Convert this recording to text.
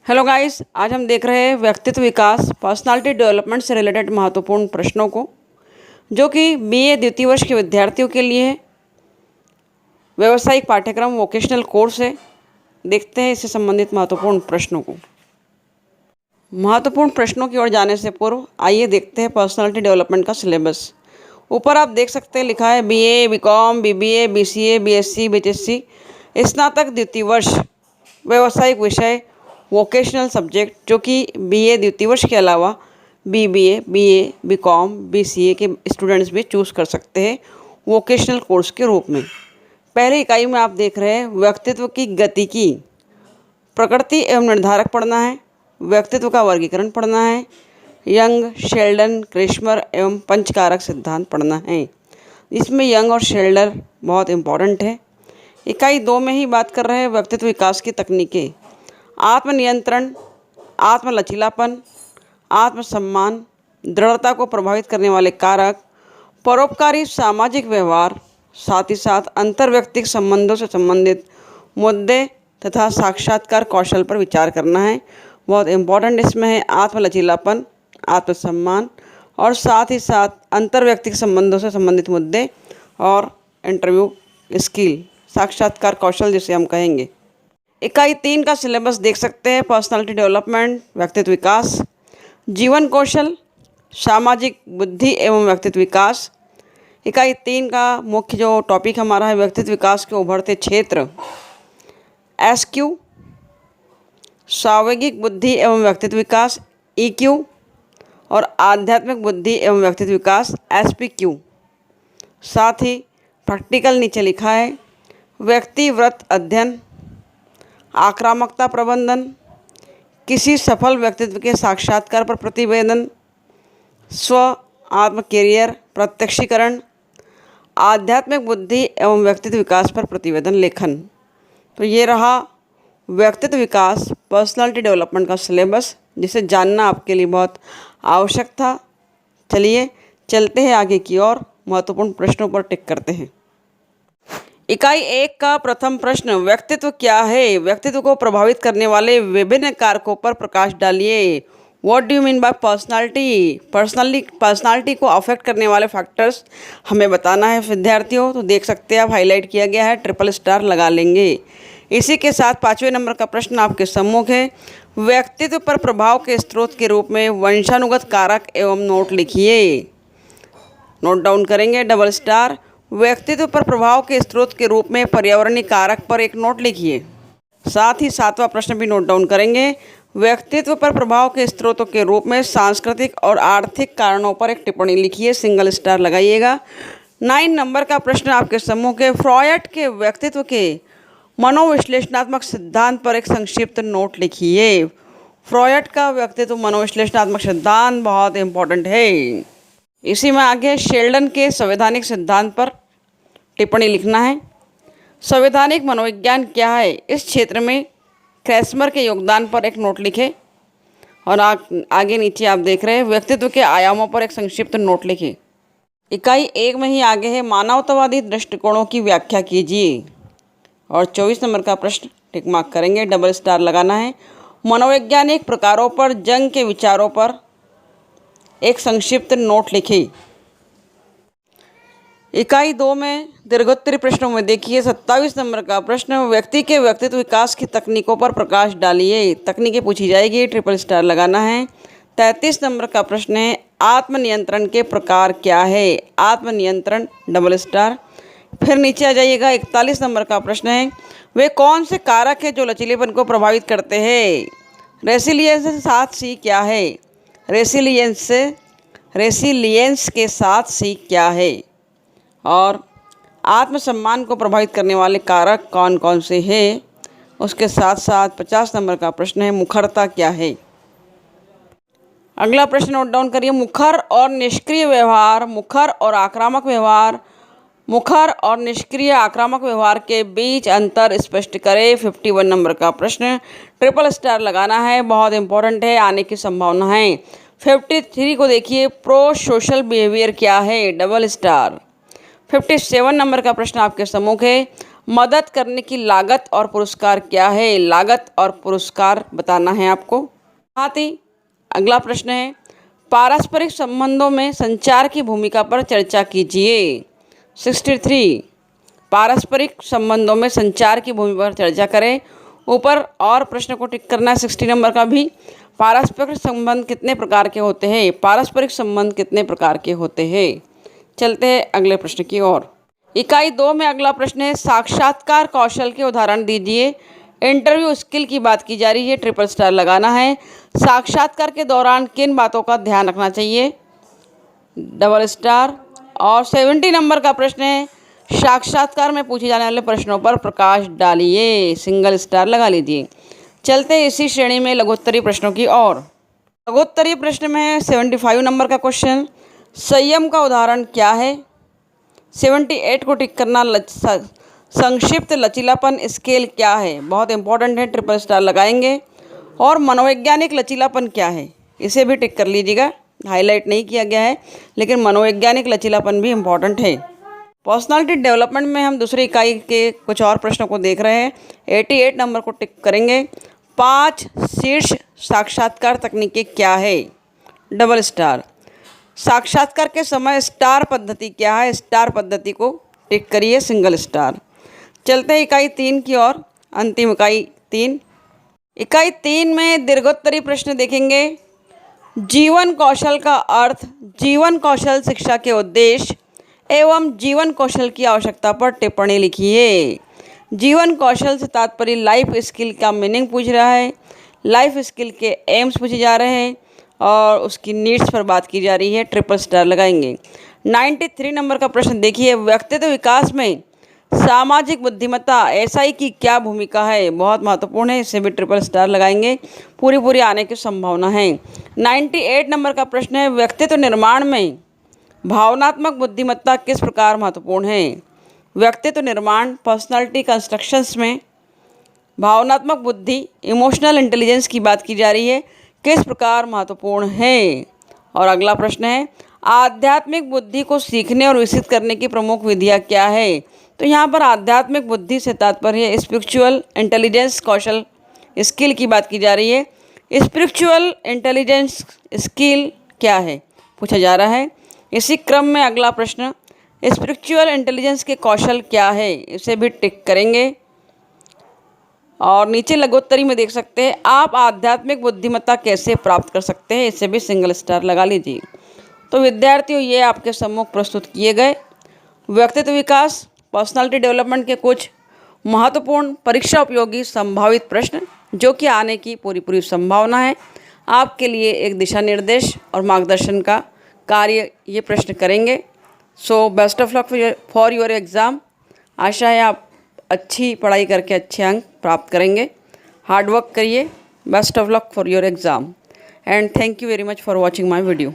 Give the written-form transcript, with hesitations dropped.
Hello guys, आज हम देख रहे हैं व्यक्तित्व विकास पर्सनालिटी डेवलपमेंट से रिलेटेड महत्वपूर्ण प्रश्नों को, जो कि बीए द्वितीय वर्ष के विद्यार्थियों के लिए है। व्यावसायिक पाठ्यक्रम वोकेशनल कोर्स है। देखते हैं इससे संबंधित महत्वपूर्ण प्रश्नों को। महत्वपूर्ण प्रश्नों की ओर जाने से पूर्व आइए देखते हैं पर्सनालिटी डेवलपमेंट का सिलेबस। ऊपर आप देख सकते हैं लिखा है BA, BCom, BBA, BCA, BSc, बीएचएससी, स्नातक द्वितीय वर्ष व्यावसायिक विषय वोकेशनल सब्जेक्ट, जो कि बीए द्वितीय वर्ष के अलावा बीबीए, बीए, बीकॉम, बीसीए के स्टूडेंट्स भी चूज़ कर सकते हैं वोकेशनल कोर्स के रूप में। पहली इकाई में आप देख रहे हैं व्यक्तित्व की गति की प्रकृति एवं निर्धारक पढ़ना है, व्यक्तित्व का वर्गीकरण पढ़ना है, यंग, शेल्डन, क्रेस्मर एवं पंचकारक सिद्धांत पढ़ना है। इसमें यंग और शेल्डर बहुत इम्पॉर्टेंट है। इकाई 2 में ही बात कर रहे हैं व्यक्तित्व विकास की तकनीकें, आत्मनियंत्रण, आत्मलचीलापन, आत्मसम्मान, दृढ़ता को प्रभावित करने वाले कारक, परोपकारी सामाजिक व्यवहार, साथ ही साथ अंतर्व्यक्तिक संबंधों से संबंधित मुद्दे तथा साक्षात्कार कौशल पर विचार करना है। बहुत इम्पोर्टेंट इसमें है आत्मलचीलापन, आत्मसम्मान और साथ ही साथ अंतर्व्यक्तिक संबंधों से संबंधित मुद्दे और इंटरव्यू स्किल, साक्षात्कार कौशल जिसे हम कहेंगे। इकाई 3 का सिलेबस देख सकते हैं पर्सनालिटी डेवलपमेंट, व्यक्तित्व विकास, जीवन कौशल, सामाजिक बुद्धि एवं व्यक्तित्व विकास। इकाई 3 का मुख्य जो टॉपिक हमारा है व्यक्तित्व विकास के उभरते क्षेत्र, एसक्यू, सावगिक बुद्धि एवं व्यक्तित्व विकास ईक्यू और आध्यात्मिक बुद्धि एवं व्यक्तित्व विकास एसपीक्यू। साथ ही प्रैक्टिकल नीचे लिखा है व्यक्तिव्रत अध्ययन, आक्रामकता प्रबंधन, किसी सफल व्यक्तित्व के साक्षात्कार पर प्रतिवेदन, स्व आत्म कैरियर प्रत्यक्षीकरण, आध्यात्मिक बुद्धि एवं व्यक्तित्व विकास पर प्रतिवेदन लेखन। तो ये रहा व्यक्तित्व विकास पर्सनालिटी डेवलपमेंट का सिलेबस, जिसे जानना आपके लिए बहुत आवश्यक था। चलिए चलते हैं आगे की ओर, महत्वपूर्ण प्रश्नों पर टिक करते हैं। इकाई 1 का प्रथम प्रश्न, व्यक्तित्व क्या है? व्यक्तित्व को प्रभावित करने वाले विभिन्न कारकों पर प्रकाश डालिए। What do you mean by personality? Personality को अफेक्ट करने वाले फैक्टर्स हमें बताना है विद्यार्थियों। तो देख सकते हैं आप, हाईलाइट किया गया है, ट्रिपल स्टार लगा लेंगे। इसी के साथ 5वें नंबर का प्रश्न आपके सम्मुख है, व्यक्तित्व पर प्रभाव के स्रोत के रूप में वंशानुगत कारक एवं नोट लिखिए। नोट डाउन करेंगे, डबल स्टार। व्यक्तित्व पर प्रभाव के स्रोत के रूप में पर्यावरणीय कारक पर एक नोट लिखिए। साथ ही 7वां प्रश्न भी नोट डाउन करेंगे, व्यक्तित्व पर प्रभाव के स्रोतों के रूप में सांस्कृतिक और आर्थिक कारणों पर एक टिप्पणी लिखिए, सिंगल स्टार लगाइएगा। 9 नंबर का प्रश्न आपके सम्मुख है, फ्रॉयड के व्यक्तित्व के मनोविश्लेषणात्मक सिद्धांत पर एक संक्षिप्त नोट लिखिए। फ्रॉयड का व्यक्तित्व मनोविश्लेषणात्मक सिद्धांत बहुत इंपॉर्टेंट है। इसी में आगे शेल्डन के संवैधानिक सिद्धांत पर टिप्पणी लिखना है। संवैधानिक मनोविज्ञान क्या है, इस क्षेत्र में क्रेस्मर के योगदान पर एक नोट लिखें। और आगे नीचे आप देख रहे हैं व्यक्तित्व के आयामों पर एक संक्षिप्त नोट लिखें। इकाई 1 में ही आगे है मानवतावादी दृष्टिकोणों की व्याख्या कीजिए। और 24 नंबर का प्रश्न टिक मार्क करेंगे, डबल स्टार लगाना है, मनोवैज्ञानिक प्रकारों पर जंग के विचारों पर एक संक्षिप्त नोट लिखिए। इकाई 2 में दीर्घोत्तरी प्रश्नों में देखिए 27 नंबर का प्रश्न, व्यक्ति के व्यक्तित्व विकास की तकनीकों पर प्रकाश डालिए। तकनीकें पूछी जाएगी, ट्रिपल स्टार लगाना है। 33 नंबर का प्रश्न है, आत्मनियंत्रण के प्रकार क्या है? आत्मनियंत्रण, डबल स्टार। फिर नीचे आ जाइएगा, 41 नंबर का प्रश्न है, वे कौन से कारक हैं जो लचीलेपन को प्रभावित करते हैं? रेसिलियंस के साथ सी क्या है? रेसिलियंस के साथ सी क्या है? और आत्मसम्मान को प्रभावित करने वाले कारक कौन कौन से हैं? उसके साथ साथ 50 नंबर का प्रश्न है, मुखरता क्या है? अगला प्रश्न नोट डाउन करिए, मुखर और निष्क्रिय व्यवहार, मुखर और आक्रामक व्यवहार, मुखर और निष्क्रिय आक्रामक व्यवहार के बीच अंतर स्पष्ट करें। 51 नंबर का प्रश्न, ट्रिपल स्टार लगाना है, बहुत इंपॉर्टेंट है, आने की संभावना है। 53 को देखिए, प्रो सोशल बिहेवियर क्या है? Double star. 57 नंबर का प्रश्न आपके सम्मुख है, मदद करने की लागत और पुरस्कार क्या है? लागत और पुरस्कार बताना है आपको। साथ ही अगला प्रश्न है, पारस्परिक संबंधों में संचार की भूमिका पर चर्चा कीजिए। 63, पारस्परिक संबंधों में संचार की भूमिका पर चर्चा करें। ऊपर और प्रश्न को टिक करना है 60 नंबर का भी। पारस्परिक संबंध कितने प्रकार के होते हैं? पारस्परिक संबंध कितने प्रकार के होते हैं? चलते हैं अगले प्रश्न की ओर। इकाई 2 में अगला प्रश्न है, साक्षात्कार कौशल के उदाहरण दीजिए। इंटरव्यू स्किल की बात की जा रही है, ट्रिपल स्टार लगाना है। साक्षात्कार के दौरान किन बातों का ध्यान रखना चाहिए? Double star. और 70 नंबर का प्रश्न है, साक्षात्कार में पूछे जाने वाले प्रश्नों पर प्रकाश डालिए। सिंगल स्टार लगा लीजिए। चलते हैं इसी श्रेणी में लघुत्तरीय प्रश्नों की ओर। लघुत्तरीय प्रश्न में है 75 नंबर का क्वेश्चन, संयम का उदाहरण क्या है? 78 को टिक करना। संक्षिप्त लचीलापन स्केल क्या है? बहुत इंपॉर्टेंट है, ट्रिपल स्टार लगाएंगे। और मनोवैज्ञानिक लचीलापन क्या है? इसे भी टिक कर लीजिएगा, हाईलाइट नहीं किया गया है, लेकिन मनोवैज्ञानिक लचीलापन भी इम्पॉर्टेंट है। पर्सनालिटी डेवलपमेंट में हम दूसरी इकाई के कुछ और प्रश्नों को देख रहे हैं। 88 नंबर को टिक करेंगे। 5 शीर्ष साक्षात्कार तकनीकें क्या है? Double star. साक्षात्कार के समय स्टार पद्धति क्या है? स्टार पद्धति को टिक करिए, सिंगल स्टार। चलते हैं इकाई 3 की ओर, अंतिम इकाई 3। इकाई 3 में दीर्घोत्तरीय प्रश्न देखेंगे। जीवन कौशल का अर्थ, जीवन कौशल शिक्षा के उद्देश्य एवं जीवन कौशल की आवश्यकता पर टिप्पणी लिखिए। जीवन कौशल से तात्पर्य लाइफ स्किल का मीनिंग पूछ रहा है, लाइफ स्किल के एम्स पूछे जा रहे हैं और उसकी नीड्स पर बात की जा रही है, ट्रिपल स्टार लगाएंगे। 93 नंबर का प्रश्न देखिए, व्यक्तित्व विकास में सामाजिक बुद्धिमत्ता एसआई की क्या भूमिका है? बहुत महत्वपूर्ण है, इसे भी ट्रिपल स्टार लगाएंगे, पूरी आने की संभावना है। 98 नंबर का प्रश्न है, व्यक्तित्व निर्माण में भावनात्मक बुद्धिमत्ता किस प्रकार महत्वपूर्ण है? व्यक्तित्व निर्माण, पर्सनालिटी कंस्ट्रक्शंस में भावनात्मक बुद्धि, इमोशनल इंटेलिजेंस की बात की जा रही है, किस प्रकार महत्वपूर्ण है? और अगला प्रश्न है, आध्यात्मिक बुद्धि को सीखने और विकसित करने की प्रमुख विधियाँ क्या है? तो यहाँ पर आध्यात्मिक बुद्धि से तात्पर्य स्पिरिचुअल इंटेलिजेंस कौशल स्किल की बात की जा रही है। स्पिरिचुअल इंटेलिजेंस स्किल क्या है पूछा जा रहा है। इसी क्रम में अगला प्रश्न, स्पिरिचुअल इंटेलिजेंस के कौशल क्या है? इसे भी टिक करेंगे। और नीचे लघुत्तरी में देख सकते हैं, आप आध्यात्मिक बुद्धिमत्ता कैसे प्राप्त कर सकते हैं? इसे भी सिंगल स्टार लगा लीजिए। तो विद्यार्थियों, ये आपके सम्मुख प्रस्तुत किए गए व्यक्तित्व विकास, पर्सनालिटी डेवलपमेंट के कुछ महत्वपूर्ण परीक्षा उपयोगी संभावित प्रश्न, जो कि आने की पूरी संभावना है। आपके लिए एक दिशा निर्देश और मार्गदर्शन का कार्य ये प्रश्न करेंगे। So best of luck for your exam. आशा है आप अच्छी पढ़ाई करके अच्छे अंक प्राप्त करेंगे। हार्ड वर्क करिए। Best of luck for your exam and thank you very much for watching my video.